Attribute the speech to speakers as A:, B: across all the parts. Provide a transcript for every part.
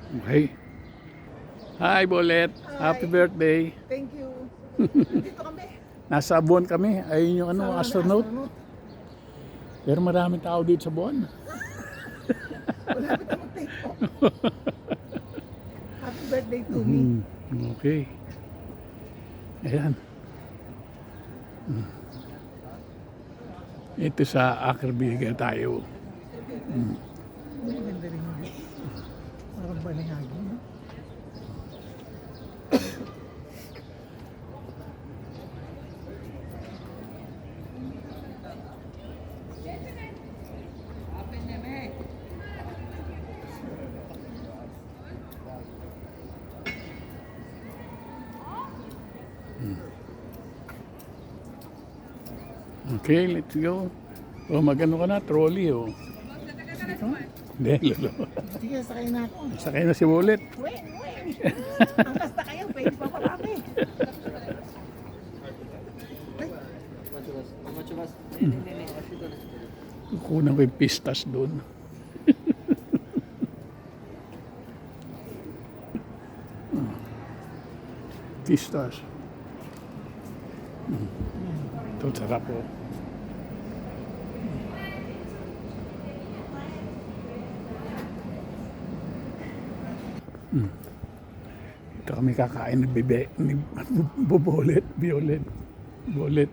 A: Okay. Hi, Bolet. Happy birthday.
B: Thank you. Dito kami.
A: Nasa buwan kami. Ayun yung
B: Sa
A: astronaut. Pero maraming tao dito sa buwan.
B: Malapit na mag-take off. Happy birthday to me.
A: Okay. Ayan. Ito sa Akerbiga tayo.
B: Maganda rin yun. Parang banihagi. No?
A: Okay, let's go. Oh, magano ka na? Trolley, oh. Hindi, lolo.
B: Sige, sakay na ako.
A: Sakay na si Bolet.
B: Weng. Angkas na kayo. Pwede pa marami.
A: Kunan ko yung pistas doon. Pistas. Ito, sarap po. Ito kami kakain ng bibe, ni Bolet, Bolet.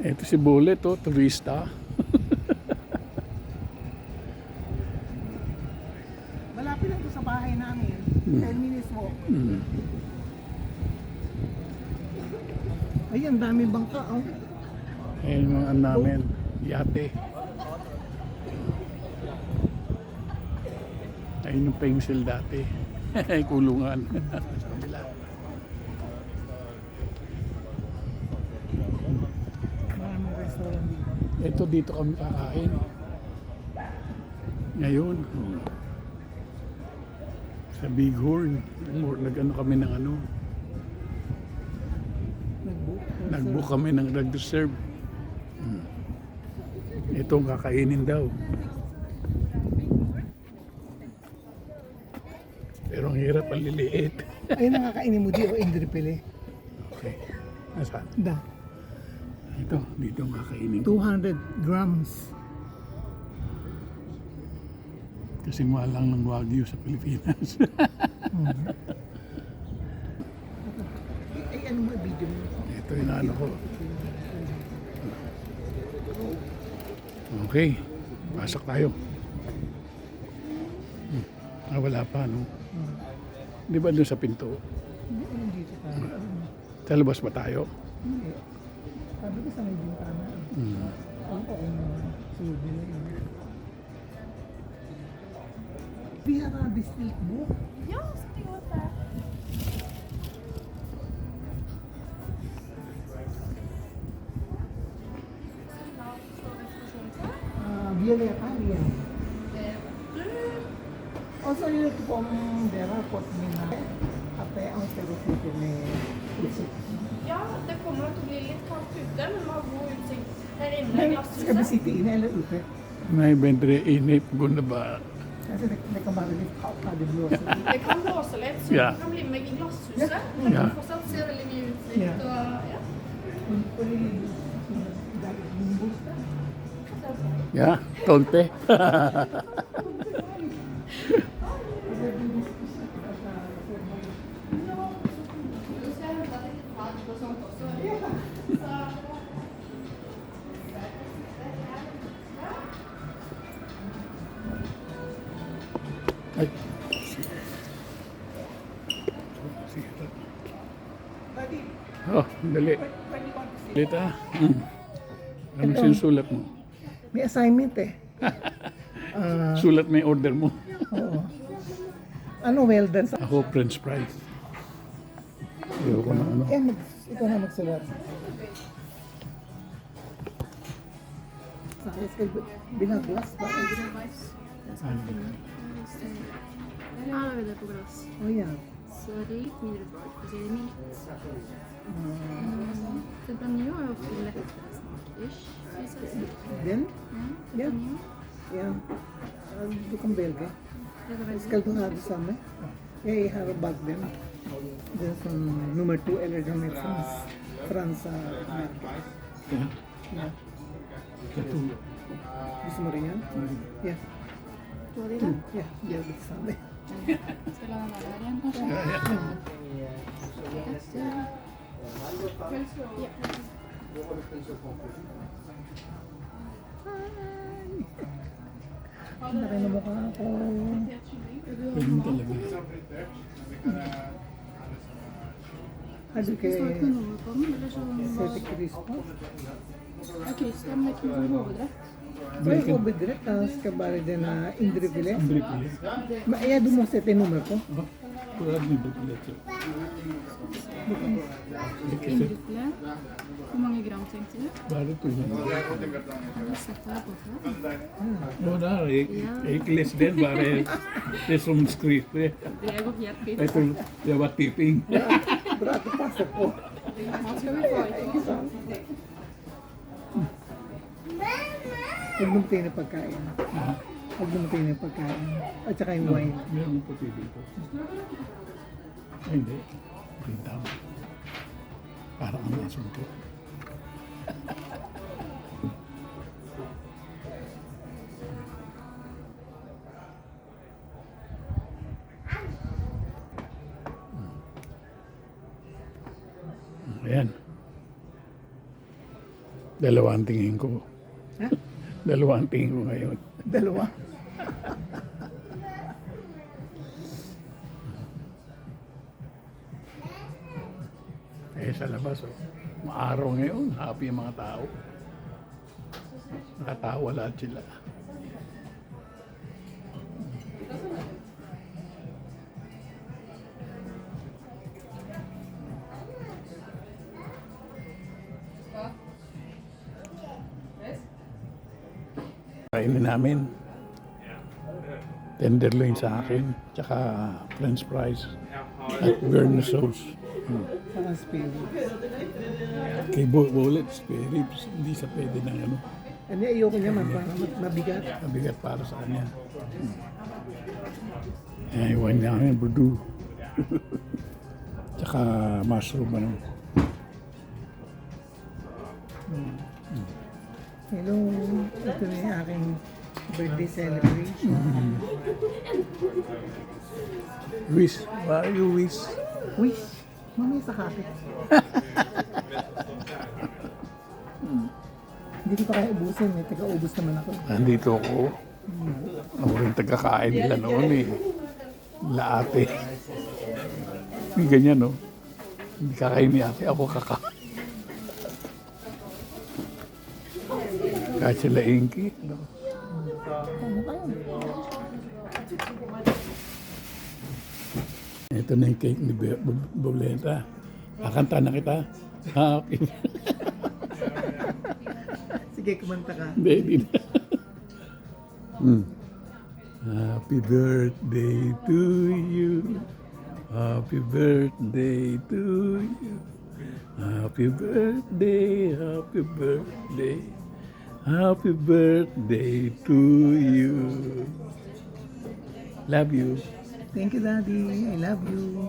A: Ito si Bolet, oh, turista.
B: Malapit lang to sa bahay namin. 10 minutes walk. Ay, ang daming bangka. Oh.
A: Ayan yung mga namin, yate. Ayun yung pencil dati. Kulungan. Sa kabila.
B: Maraming restaurant dito.
A: Ito dito kami kakain. Ngayon. Sa Bighorn. Nag-ano kami ng ano. Nag-book kami ng nag-reserve. Ito ang kakainin daw. Pero ang hirap, ang liliit.
B: Ayun ang kakainin mo di o Indripele.
A: Okay. Nasaan?
B: Da.
A: Ito, dito ang kakainin ko.
B: 200 grams.
A: Kasi mahal lang ng Wagyu sa Pilipinas.
B: Ay, ano mo video mo?
A: Ito yung ano ko. Okay. Pasok tayo. Wala pa, no? Di ba doon sa pinto?
B: Hindi dito tayo.
A: Sa labas ba tayo?
B: Hindi. Sabi ko sa may bintana. Ano ko kung sunod nila yun. We have a district book.
C: Ja, something like that.
B: Violeta, yeah. Also, you from there, fått mina att det är anställningstid med utsikt.
C: Ja, det kommer att bli lite kallt ute, men man har god utsikt här inne i
B: Men ska vi
C: glasshuset.
B: sitta inne eller ute?
A: May bendre inip guna ba?
B: Alltså, det kan bara bli kallt när det blåser.
C: Det kan blåsa lite, så
A: Ja.
C: det kan bli med i glasshuset. Men
A: Ja.
C: man får fortsatt se väldigt mycket utsikt.
B: Ja.
C: Och, ja.
B: Och det är där min bostad.
A: Ja, tolte.
C: Nu ska jag hämta lite fadg och sånt också.
A: Ay.
B: Buddy,
A: Oh, dali.
B: pwede ko
A: Lita. Anong sinusulat mo?
B: may assignment eh.
A: Sulat mo yung order mo.
B: Oo. Ano, well done.
A: Ako, French fries. Ayoko na ano.
B: Ikaw na magsulat. Sa binaglas ba?
C: Ja, det är det på glass.
B: Oh ja.
D: rate medelbart för sig mitt. Tempranillo har jag också lätt snart-ish.
B: Den?
D: Ja,
B: Ja.
D: tempranillo.
B: Ja. Du kan velge.
D: Jag tar väl
B: Skal du ha det samme? Jeg har bak den. Den som nummer 2 eller den med Fransa merke.
A: Ja.
B: Ja.
A: Ito.
B: Gusto mo rin yan? Ja.
D: Två delar.
B: Ja, det är det samme.
D: Ska jag landa där igen kanske? Ja.
B: Ang laki ng mukha ko.
A: Ganun talaga.
B: Hadi
D: Det står
B: kay
D: kundnummer på den eller så...
B: Sete Crispo.
D: Okej, så den är kung huvudrätt.
B: So, yung ubidret, ska bare din na indrivile.
A: Andre pili.
B: Maaya mo sete nummer ko.
A: Ba? Kurad ni Bukile.
D: Indrifilé. Hur många gram tänkte du?
A: Bara to yun.
D: Jag sätter här på för.
A: No, na. Iklis din. Bara det som script.
D: Det går helt fint.
A: Ito, det var tipping.
B: Bra, det passer på.
D: Vad ska vi få idag?
B: Huwag lumutay na pagkain. Huwag lumutay na pagkain. At saka yung wine.
A: Meron po dito. Ay, hindi. Hindi tama. Parang ang asunto. Ayan. Dalawang tingin ko.
B: Ha?
A: Dalawang tingin ko ngayon.
B: Dalawa.
A: Eh sa labas, oh. Maaraw ngayon, happy yung mga tao. Nakatawa lahat sila. Kainin namin. Tenderloin sa akin, tsaka french fries at burn sauce.
B: Saka spirit.
A: Kay Bullet, spare ribs, hindi sa pwede ng ano,
B: Ano, ayoko niya mabigat.
A: mabigat para sa kanya. Eh, iwan niya kami, burdu. Tsaka mushroom, ano.
B: Hello, ito na yung aking birthday celebration.
A: Wish, why you wish?
B: Wish, mamaya sa kape. Hindi ko pa kaya ubusin, may taga-ubus naman ako.
A: Nandito ako. Ako rin tagakain nila noon eh. Laate. Ganyan, no? Hindi kakain ni ate, ako kakain. Kahit sila Inky, no?
B: Ano kayo?
A: Ito na yung cake ni Boleta. Kakanta na kita. Happy.
B: Sige, kumanta ka.
A: Hindi, hindi na. Happy birthday to you. Happy birthday to you. Happy birthday, happy birthday. Happy birthday to you. Love you.
B: Thank you, Daddy. I love you.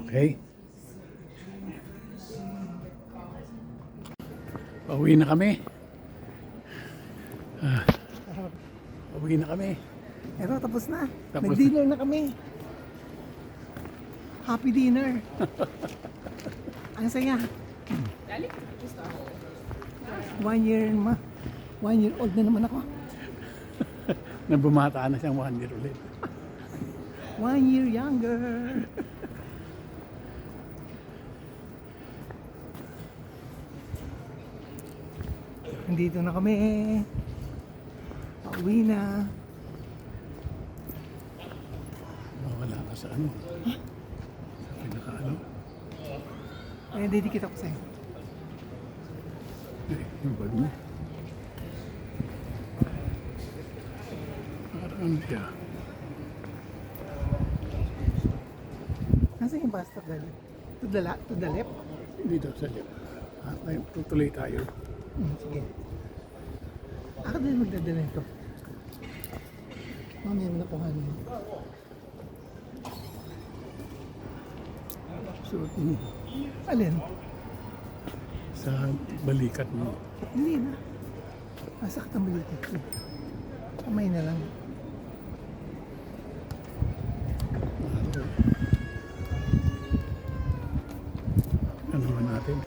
A: Okay. Pauwi na kami. Pauwi na kami.
B: Eto, tapos na.
A: Tapos
B: Nag-dinner na kami. Happy dinner. Ang saya. 1 year, 1 year old na naman ako.
A: Nabumata na siyang 1 year ulit.
B: 1 year younger. Nandito na kami. Pauwi na.
A: Wala ka sa ano. Sa pinaka-ano.
B: Eh, dedikit ako sa'yo.
A: Yung bag mo. Ano siya?
B: Nasaan yung bus stop dali? To the left?
A: Dito sa lip. Ay, tutuloy tayo.
B: Sige. Ako din magdadala ito. Mamaya mo na kuhanin.
A: Suot mo
B: Alin?
A: sa balikat mo.
B: Hindi na. Masakit ang balikat ko. Kamay na lang.
A: Ano naman natin?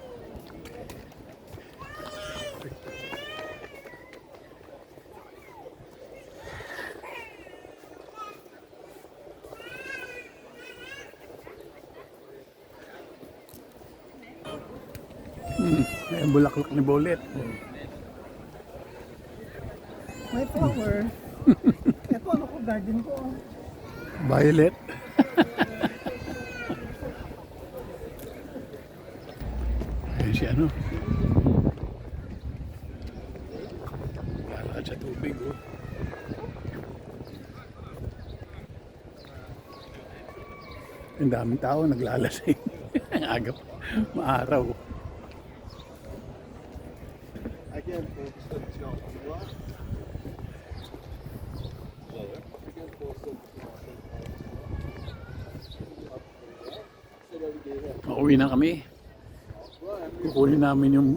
A: May bulaklak ni Bolet.
B: May flower. Ito ano ko, garden ko.
A: Violet. Ayan si ano. Lalakad sa tubig, oh. Ang daming tao naglalasing. Ang aga pa. Maaraw. Pauwi na kami. Kukunin namin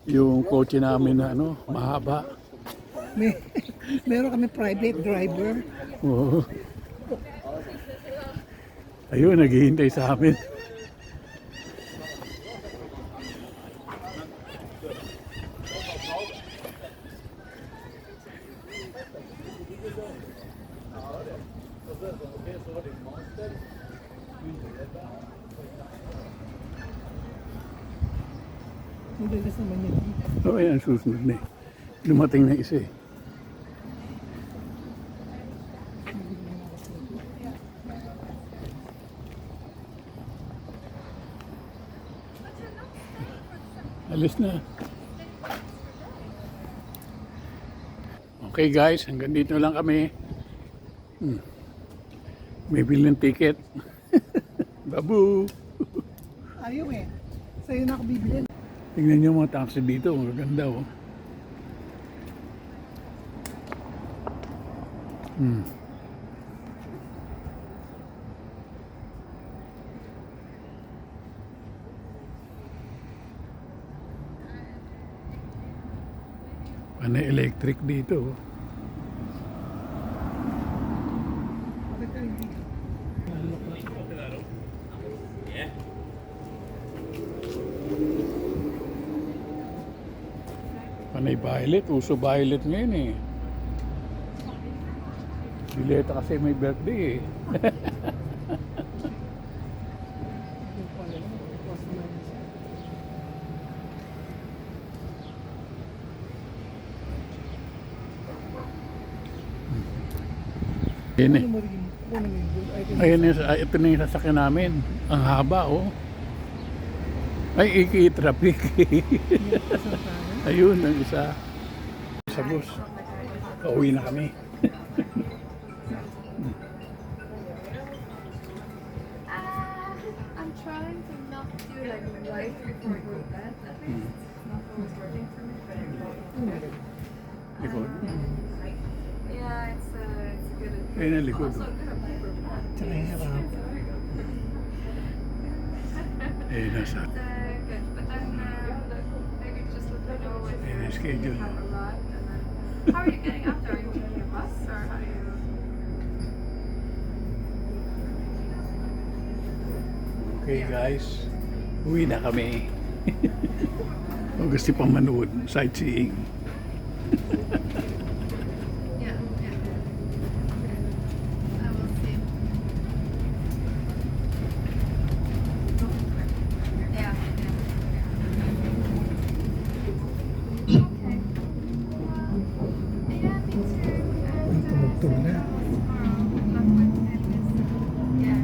A: yung kotse namin na ano, mahaba.
B: Meron kami private driver.
A: Oo. Ayun, naghihintay sa amin.
B: Ang gagas naman yun.
A: Oo, yan, susunod na eh. Dumating na isa eh. Alis na. Okay guys, hanggang dito lang kami. May bill ng ticket. Babu!
B: Ayaw eh. Sa'yo na ako bibili.
A: Tingnan niyo mga taxi dito, ang gaganda oh. Panay electric dito oh.
B: Bakit tayo hindi?
A: Panay violet, uso violet ngayon eh. Dileta kasi may birthday eh. Yan eh.
B: Ano mo rin? Ano mo yun?
A: Ayun, ito na yung sasakyan namin. Ang haba oh. Ay, iki-traffic. Ayun, ang isa. Sa bus. Pauwi na kami.
C: I'm trying to not do like right before I go to bed. At least not always working for me, but
A: Likod.
C: yeah, it's good.
A: Ayun ang likod.
C: Also
A: Oh.
C: good at my work.
B: Tsaka yung harap.
A: Ayun, nasa.
C: Good, but then maybe just let me know if
A: Ayun ang schedule.
C: you have a lot. And then, how are you getting up there? Are you taking a bus or how do you?
A: Okay guys, uwi na kami. Kung gusto pang manood, sightseeing.
C: Yeah, yeah. I will see. Yeah, yeah. Okay. Yeah, me too.
B: Ang tumugtog na.
C: Yeah.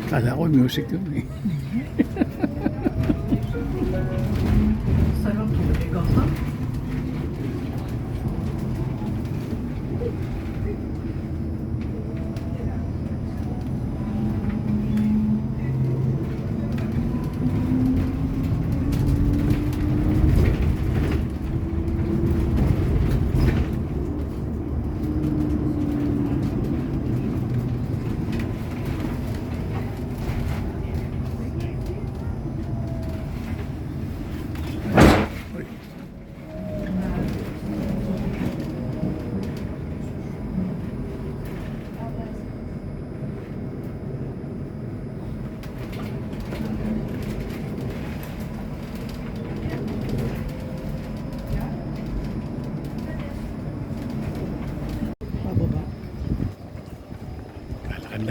A: Kala ko music yun eh.
B: Sarap talaga ka.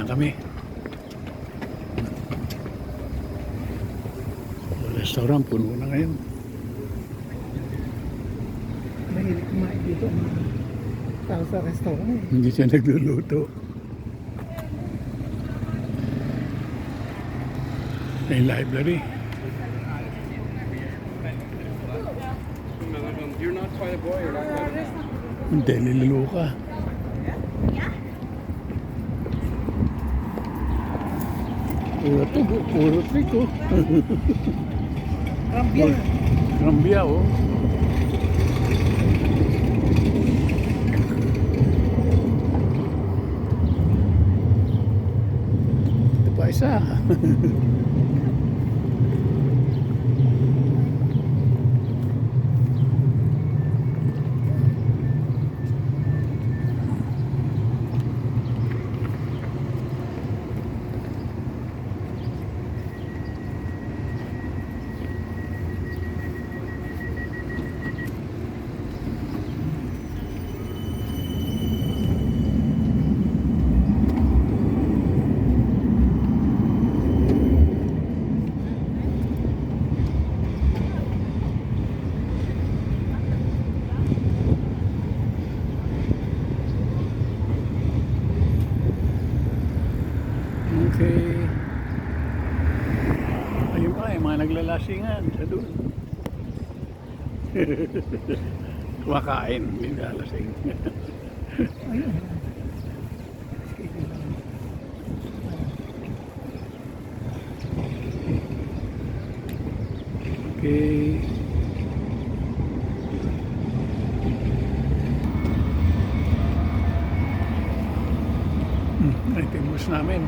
A: kami. Restaurant, puno na ngayon.
B: Mahilig kumain dito ang mga tao sa restaurant eh.
A: Hindi siya nagluluto. May library.
E: You're not quite a boy, you're not quite a man.
A: Hindi, niluluto ka. Puro triko.
B: Rambia.
A: Rambia, oh. Ito pa isa. Okay. Ayun pa, yung mga naglalasingan sa doon. Kumakain, hindi lalasing.
B: Ayun.
A: Okay. Ito yung bus namin.